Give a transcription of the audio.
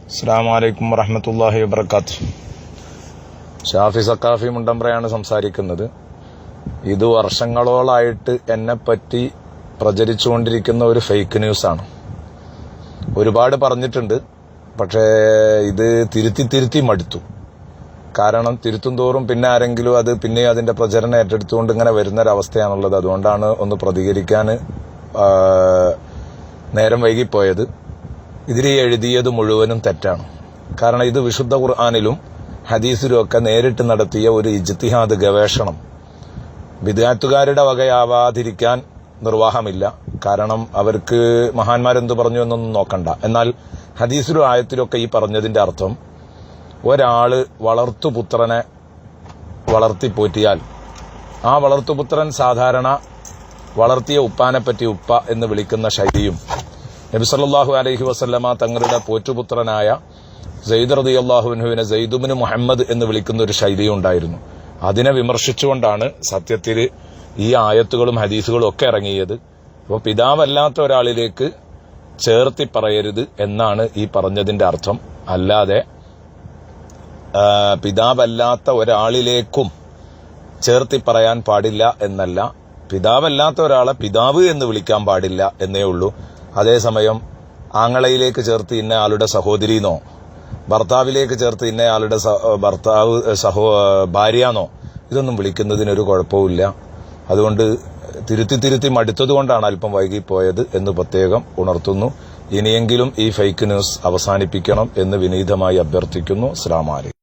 അസ്സലാമു അലൈക്കും വറഹ്മത്തുള്ളാഹി വബറകാതുഹു. ഷാഫി സഖാഫി മുണ്ടമ്പ്രയാണ് സംസാരിക്കുന്നത്. ഇത് വർഷങ്ങളോളായിട്ട് എന്നെപ്പറ്റി പ്രചരിച്ചുകൊണ്ടിരിക്കുന്ന ഒരു ഫേക്ക് ന്യൂസാണ്. ഒരുപാട് പറഞ്ഞിട്ടുണ്ട്, പക്ഷേ ഇത് തിരുത്തി മടുത്തു. കാരണം തിരുത്തും തോറും പിന്നെ ആരെങ്കിലും അത് പിന്നെ അതിന്റെ പ്രചരണം ഏറ്റെടുത്തുകൊണ്ട് ഇങ്ങനെ വരുന്നൊരവസ്ഥയാണുള്ളത്. അതുകൊണ്ടാണ് ഒന്ന് പ്രതികരിക്കാൻ നേരം വൈകിപ്പോയത്. ഇതിൽ എഴുതിയത് മുഴുവനും തെറ്റാണ്. കാരണം ഇത് വിശുദ്ധ ഖുർആനിലും ഹദീസിലും ഒക്കെ നേരിട്ട് നടത്തിയ ഒരു ഇജ്തിഹാദ് ഗവേഷണം ബിദ്അത്തുകാരുടെ വകയാവാതിരിക്കാൻ നിർവാഹമില്ല. കാരണം അവർക്ക് മഹാന്മാരെന്ത് പറഞ്ഞു എന്നൊന്നും നോക്കണ്ട. എന്നാൽ ഹദീസിലും ആയത്തിലൊക്കെ ഈ പറഞ്ഞതിന്റെ അർത്ഥം, ഒരാള് വളർത്തുപുത്രനെ വളർത്തിപ്പോറ്റിയാൽ ആ വളർത്തുപുത്രൻ സാധാരണ വളർത്തിയ ഉപ്പാനെപ്പറ്റി ഉപ്പ എന്ന് വിളിക്കുന്ന ശൈലിയും നബി സല്ലല്ലാഹു അലൈഹി വസല്ലമ തങ്ങളുടെ പോറ്റുപുത്രനായ സെയ്ദ് റളിയല്ലാഹു അൻഹുവിനെ സെയ്ദ് ഇബ്നു മുഹമ്മദ് എന്ന് വിളിക്കുന്ന ഒരു ശൈലിയും ഉണ്ടായിരുന്നു. അതിനെ വിമർശിച്ചുകൊണ്ടാണ് സത്യത്തിൽ ഈ ആയത്തുകളും ഹദീസുകളും ഒക്കെ ഇറങ്ങിയത്. അപ്പോൾ പിതാവല്ലാത്ത ഒരാളിലേക്ക് ചേർത്തി പറയരുത് എന്നാണ് ഈ പറഞ്ഞതിന്റെ അർത്ഥം. അല്ലാതെ പിതാവല്ലാത്ത ഒരാളിലേക്കും ചേർത്തി പറയാൻ പാടില്ല എന്നല്ല. പിതാവല്ലാത്ത ഒരാളെ പിതാവ് എന്ന് വിളിക്കാൻ പാടില്ല എന്നേ ഉള്ളൂ. അതേസമയം ആങ്ങളയിലേക്ക് ചേർത്ത് ഇന്നയാളുടെ സഹോദരിന്നോ, ഭർത്താവിലേക്ക് ചേർത്ത് ഇന്നയാളുടെ ഭാര്യന്നോ ഇതൊന്നും വിളിക്കുന്നതിനൊരു കുഴപ്പവുമില്ല. അതുകൊണ്ട് തിരുത്തി മടുത്തതുകൊണ്ടാണ് അല്പം വൈകിപ്പോയത് എന്ന് പ്രത്യേകം ഉണർത്തുന്നു. ഇനിയെങ്കിലും ഈ ഫേക്ക് ന്യൂസ് അവസാനിപ്പിക്കണം എന്ന് വിനീതമായി അഭ്യർത്ഥിക്കുന്നു. അസ്സലാമു അലൈക്കും.